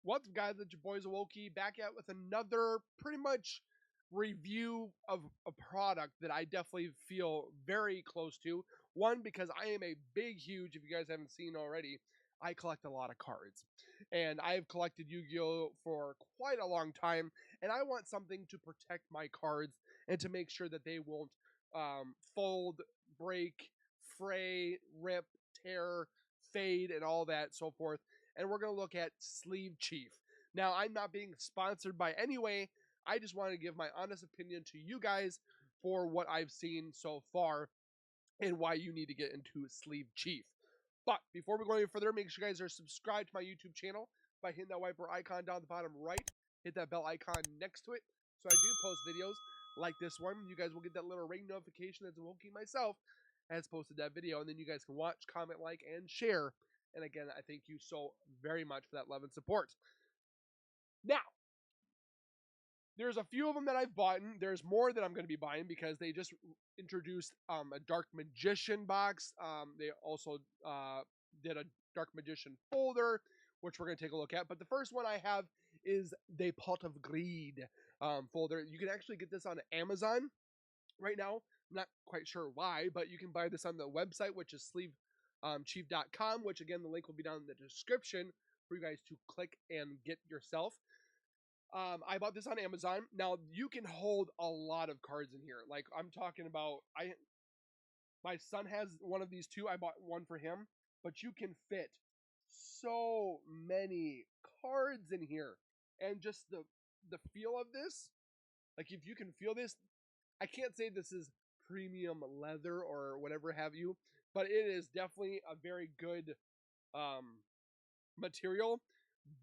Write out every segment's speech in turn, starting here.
What's up, guys? It's your boys Awoki back at with another pretty much review of a product that I definitely feel very close to. One, because I am a big, huge, if you guys haven't seen already, I collect a lot of cards. And I've collected Yu-Gi-Oh! For quite a long time, and I want something to protect my cards and to make sure that they won't fold, break, fray, rip, tear, fade, and all that so forth. And we're going to look at Sleeve Chief. Now, I'm not being sponsored by any way. I just want to give my honest opinion to you guys for what I've seen so far and why you need to get into Sleeve Chief. But before we go any further, make sure you guys are subscribed to my YouTube channel by hitting that wiper icon down the bottom right. Hit that bell icon next to it so I do post videos like this one. You guys will get that little ring notification that's Wookie myself has posted that video, and then you guys can watch, comment, like, and share. And again, I thank you so very much for that love and support. Now, there's a few of them that I've bought. There's more that I'm going to be buying because they just introduced a Dark Magician box. They also did a Dark Magician folder, which we're going to take a look at. But the first one I have is the Pot of Greed folder. You can actually get this on Amazon right now. I'm not quite sure why, but you can buy this on the website, which is SLEEVECHIEF.com, which again, the link will be down in the description for you guys to click and get yourself. I bought this on Amazon. Now you can hold a lot of cards in here. Like I'm talking about, my son has one of these too. I bought one for him, but you can fit so many cards in here, and just the feel of this. Like if you can feel this, I can't say this is premium leather or whatever have you, but it is definitely a very good material.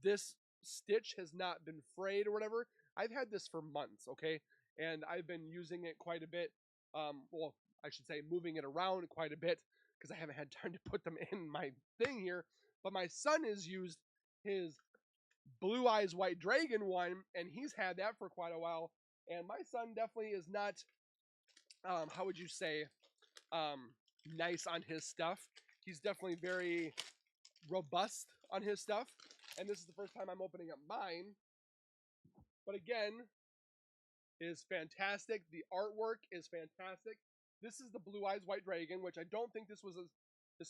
This stitch has not been frayed or whatever. I've had this for months, okay? And I've been using it quite a bit. Well, I should say moving it around quite a bit because I haven't had time to put them in my thing here. But my son has used his Blue Eyes White Dragon one, and he's had that for quite a while. And my son definitely is not, how would you say, nice on his stuff. He's definitely very robust on his stuff. And this is the first time I'm opening up mine. But again, it is fantastic. The artwork is fantastic. This is the Blue Eyes White Dragon, which I don't think this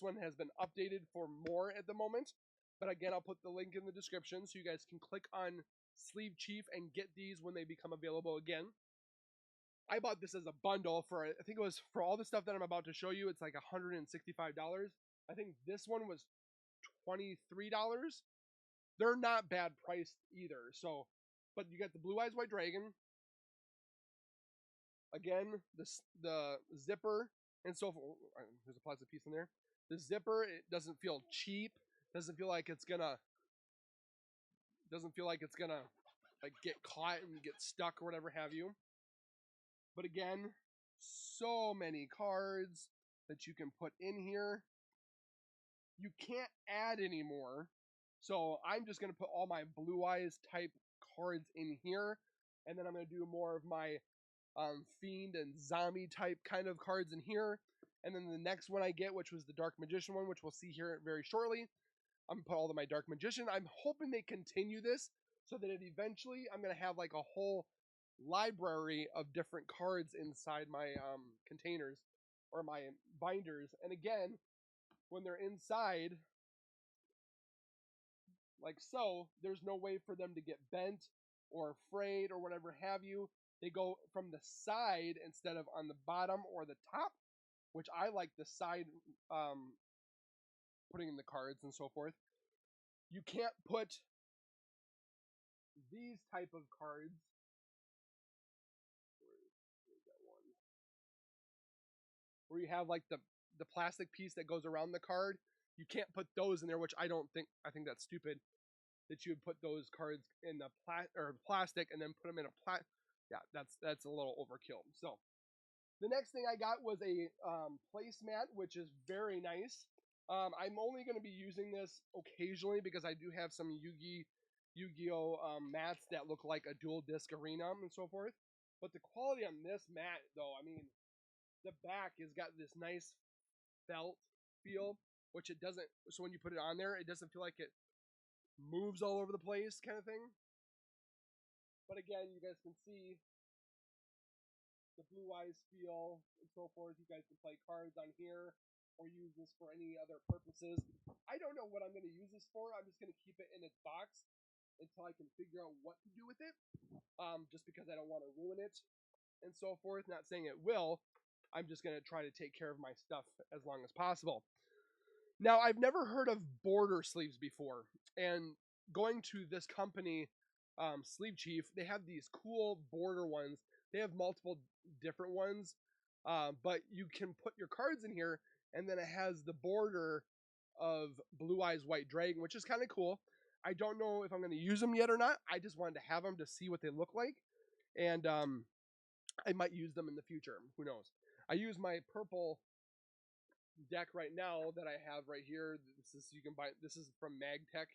one has been updated for more at the moment. But again, I'll put the link in the description so you guys can click on Sleeve Chief and get these when they become available again. I bought this as a bundle for, I think it was for all the stuff that I'm about to show you, it's like $165. I think this one was $23. They're not bad priced either. So, but you got the Blue Eyes White Dragon. Again, the zipper and so forth. There's a plastic piece in there. The zipper, it doesn't feel cheap. Doesn't feel like it's gonna like get caught and get stuck or whatever have you. But again, so many cards that you can put in here. You can't add anymore. So I'm just going to put all my Blue Eyes type cards in here. And then I'm going to do more of my Fiend and Zombie type kind of cards in here. And then the next one I get, which was the Dark Magician one, which we'll see here very shortly, I'm going to put all of my Dark Magician. I'm hoping they continue this so that eventually I'm going to have like a whole library of different cards inside my containers or my binders. And again, when they're inside, like so, there's no way for them to get bent or frayed or whatever have you. They go from the side instead of on the bottom or the top, which I like the side putting in the cards and so forth. You can't put these type of cards. Where's that one? Where you have like the plastic piece that goes around the card. You can't put those in there, which I think that's stupid. That you would put those cards in the plastic and then put them in a yeah, that's a little overkill. So the next thing I got was a placemat, which is very nice. I'm only going to be using this occasionally because I do have some Yu-Gi-Oh mats that look like a dual disc arena and so forth. But the quality on this mat, though, I mean, the back has got this nice felt feel, which it doesn't. So when you put it on there, it doesn't feel like it moves all over the place kind of thing. But again, you guys can see the Blue Eyes feel and so forth. You guys can play cards on here or use this for any other purposes. I don't know what I'm going to use this for. I'm just going to keep it in its box until I can figure out what to do with it, just because I don't want to ruin it and so forth. Not saying it will. I'm just going to try to take care of my stuff as long as possible. Now, I've never heard of border sleeves before, and going to this company, SLEEVECHIEF, they have these cool border ones. They have multiple different ones, but you can put your cards in here, and then it has the border of Blue Eyes White Dragon, which is kind of cool. I don't know if I'm going to use them yet or not. I just wanted to have them to see what they look like, and I might use them in the future. Who knows? I use my purple deck right now that I have right here. This is, you can buy. This is from MagTech.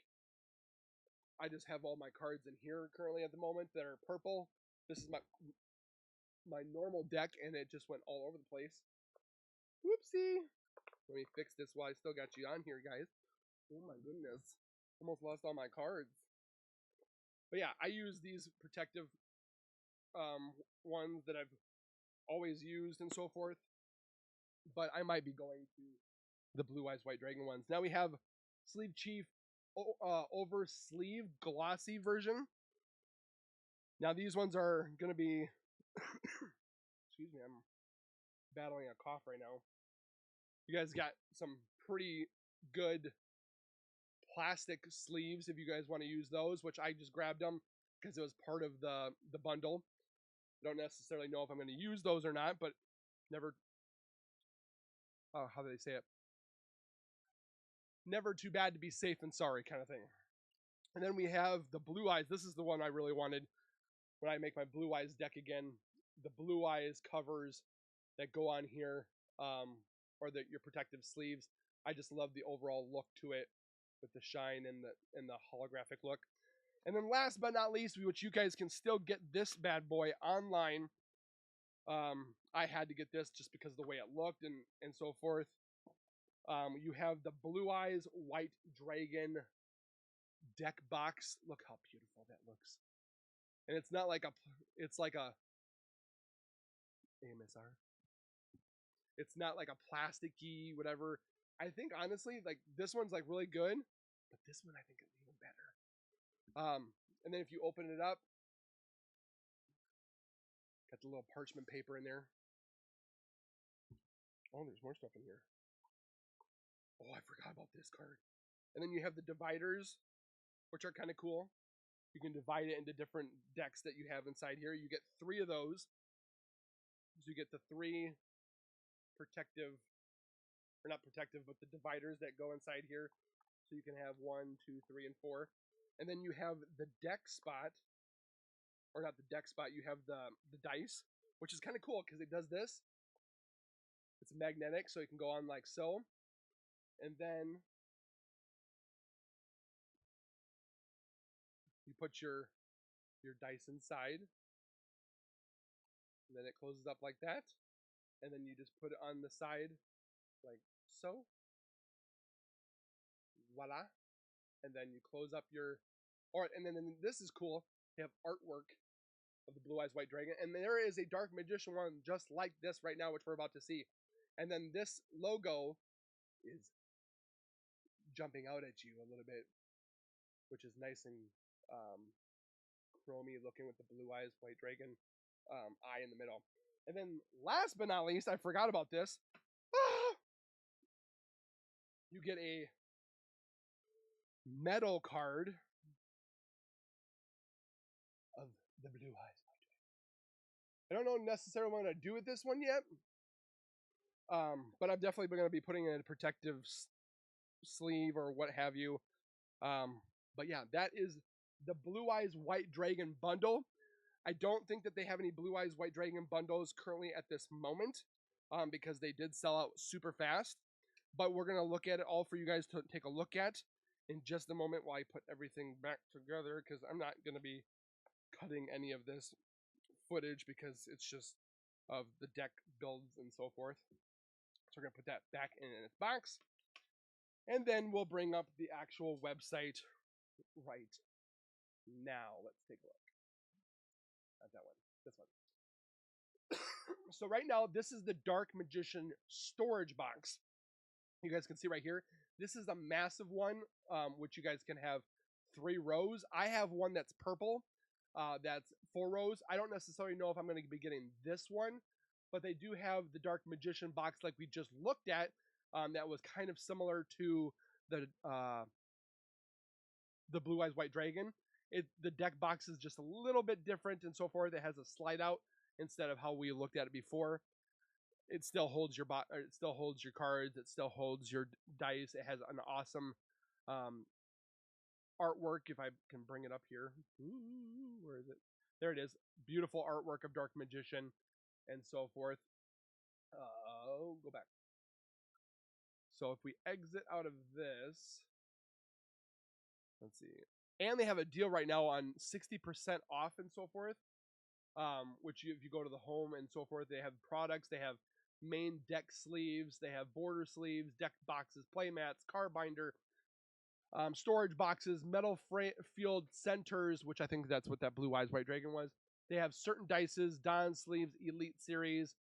I just have all my cards in here currently at the moment that are purple. This is my normal deck, and it just went all over the place. Whoopsie. Let me fix this while I still got you on here, guys. Oh my goodness. Almost lost all my cards. But yeah, I use these protective ones that I've always used and so forth. But I might be going to the Blue Eyes White Dragon ones. Now we have SLEEVECHIEF over sleeve glossy version. Now these ones are going to be, excuse me, I'm battling a cough right now. You guys got some pretty good plastic sleeves if you guys want to use those, which I just grabbed them because it was part of the bundle. I don't necessarily know if I'm going to use those or not, but never, how do they say it? Never too bad to be safe and sorry kind of thing. And then we have the Blue Eyes. This is the one I really wanted when I make my Blue Eyes deck again. The Blue Eyes covers that go on here, or your protective sleeves. I just love the overall look to it with the shine and the holographic look. And then last but not least, which you guys can still get this bad boy online. I had to get this just because of the way it looked and so forth. You have the Blue Eyes White Dragon deck box. Look how beautiful that looks. And it's not like it's like a AMSR. It's not like a plasticky whatever. I think honestly, like this one's like really good, but this one I think is even better. And then if you open it up, got the little parchment paper in there. Oh, there's more stuff in here. Oh, I forgot about this card. And then you have the dividers, which are kind of cool. You can divide it into different decks that you have inside here. You get 3 of those. So you get the 3 protective, or not protective, but the dividers that go inside here. So you can have 1, 2, 3, and 4. And then you have the deck spot, or not the deck spot, you have the dice, which is kind of cool because it does this. It's magnetic, so you can go on like so. And then you put your dice inside. And then it closes up like that. And then you just put it on the side like so. Voila. And then you close up your, and then this is cool. They have artwork of the Blue Eyes White Dragon. And there is a Dark Magician one just like this right now, which we're about to see. And then this logo is jumping out at you a little bit, which is nice and chromy looking with the Blue Eyes White Dragon eye in the middle. And then last but not least, I forgot about this. You get a metal card of the Blue Eyes White Dragon. I don't know necessarily what I'm going to do with this one yet. But I'm definitely going to be putting in a protective sleeve or what have you. But yeah, that is the Blue Eyes White Dragon bundle. I don't think that they have any Blue Eyes White Dragon bundles currently at this moment, because they did sell out super fast. But we're going to look at it all for you guys to take a look at in just a moment while I put everything back together, because I'm not going to be cutting any of this footage because it's just of the deck builds and so forth. So we're going to put that back in its box. And then we'll bring up the actual website right now. Let's take a look. Not that one. This one. So right now, this is the Dark Magician storage box. You guys can see right here. This is a massive one, which you guys can have 3 rows. I have one that's purple. That's 4 rows. I don't necessarily know if I'm going to be getting this one, but they do have the Dark Magician box like we just looked at. That was kind of similar to the Blue Eyes White Dragon. The deck box is just a little bit different and so forth. It has a slide out instead of how we looked at it before. It still holds your it still holds your cards. It still holds your dice. It has an awesome artwork. If I can bring it up here, ooh, where is it? There it is. Beautiful artwork of Dark Magician and so forth. Go back. So if we exit out of this, let's see. And they have a deal right now on 60% off and so forth. Which if you go to the home and so forth, they have products. They have main deck sleeves. They have border sleeves, deck boxes, playmats, card binder, storage boxes, metal field centers, which I think that's what that Blue Eyes White Dragon was. They have certain dices, Don sleeves, Elite Series,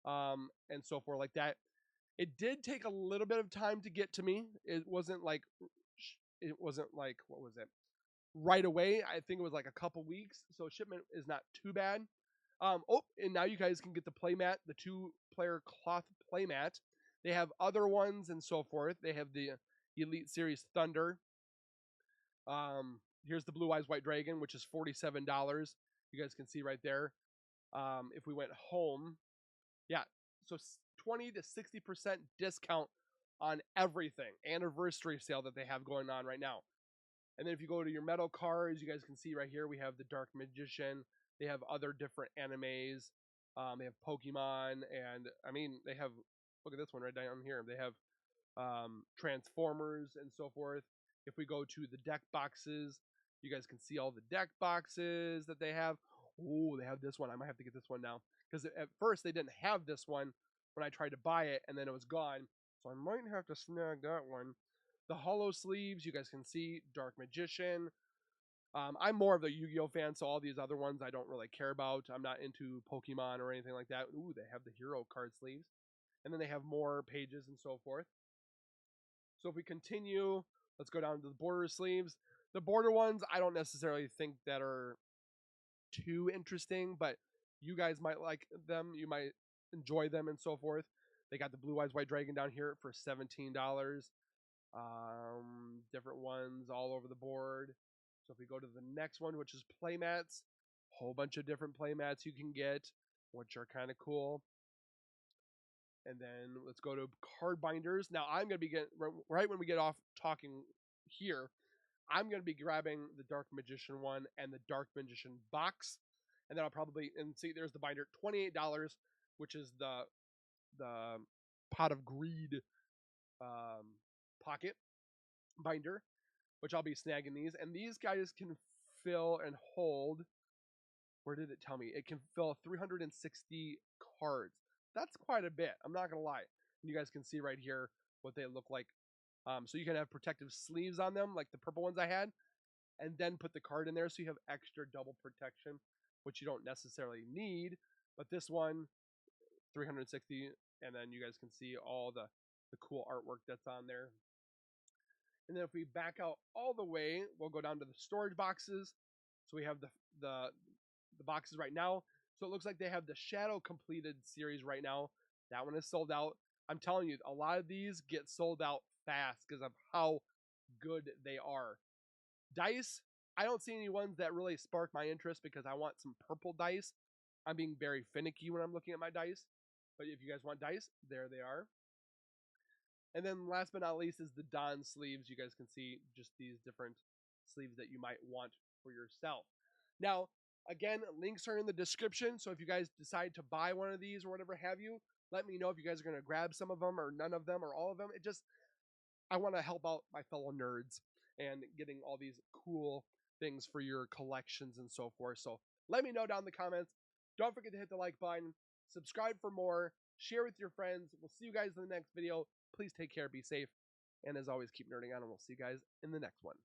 and so forth like that. It did take a little bit of time to get to me. It wasn't like what was it? Right away. I think it was like a couple weeks, so shipment is not too bad. And now you guys can get the playmat, the 2-player cloth playmat. They have other ones and so forth. They have the Elite Series Thunder. Here's the Blue Eyes White Dragon, which is $47. You guys can see right there. If we went home, yeah, so 20 to 60% discount on everything. Anniversary sale that they have going on right now. And then if you go to your metal cards, you guys can see right here we have the Dark Magician. They have other different animes. They have Pokemon, and I mean they have. Look at this one right down here. They have Transformers and so forth. If we go to the deck boxes, you guys can see all the deck boxes that they have. Oh, they have this one. I might have to get this one now because at first they didn't have this one when I tried to buy it, and then it was gone. So I might have to snag that one. The hollow sleeves, you guys can see Dark Magician. I'm more of the Yu-Gi-Oh fan, so all these other ones I don't really care about. I'm not into Pokemon or anything like that. Ooh, they have the hero card sleeves. And then they have more pages and so forth. So if we continue, let's go down to the border sleeves. The border ones, I don't necessarily think that are too interesting, but you guys might like them. You might enjoy them and so forth. They got the Blue Eyes White Dragon down here for $17. Different ones all over the board. So if we go to the next one, which is playmats, whole bunch of different playmats you can get, which are kind of cool. And then let's go to card binders. Now I'm going to be getting, right when we get off talking here, I'm going to be grabbing the Dark Magician one and the Dark Magician box. And then I'll probably, and see, there's the binder, $28, which is the Pot of Greed pocket binder, which I'll be snagging these. And these guys can fill and hold. Where did it tell me? It can fill 360 cards. That's quite a bit. I'm not going to lie. And you guys can see right here what they look like. So you can have protective sleeves on them, like the purple ones I had, and then put the card in there so you have extra double protection, which you don't necessarily need. But this one, 360, and then you guys can see all the cool artwork that's on there. And then if we back out all the way, we'll go down to the storage boxes. So we have the boxes right now. So it looks like they have the Shadow Completed series right now. That one is sold out. I'm telling you, a lot of these get sold out fast because of how good they are. Dice, I don't see any ones that really spark my interest because I want some purple dice. I'm being very finicky when I'm looking at my dice. But if you guys want dice, there they are. And then last but not least is the Don sleeves. You guys can see just these different sleeves that you might want for yourself. Now, again, links are in the description. So if you guys decide to buy one of these or whatever have you, let me know if you guys are going to grab some of them or none of them or all of them. I want to help out my fellow nerds and getting all these cool things for your collections and so forth. So let me know down in the comments. Don't forget to hit the like button, subscribe for more, share with your friends. We'll see you guys in the next video. Please take care, be safe, and as always, keep nerding on, and we'll see you guys in the next one.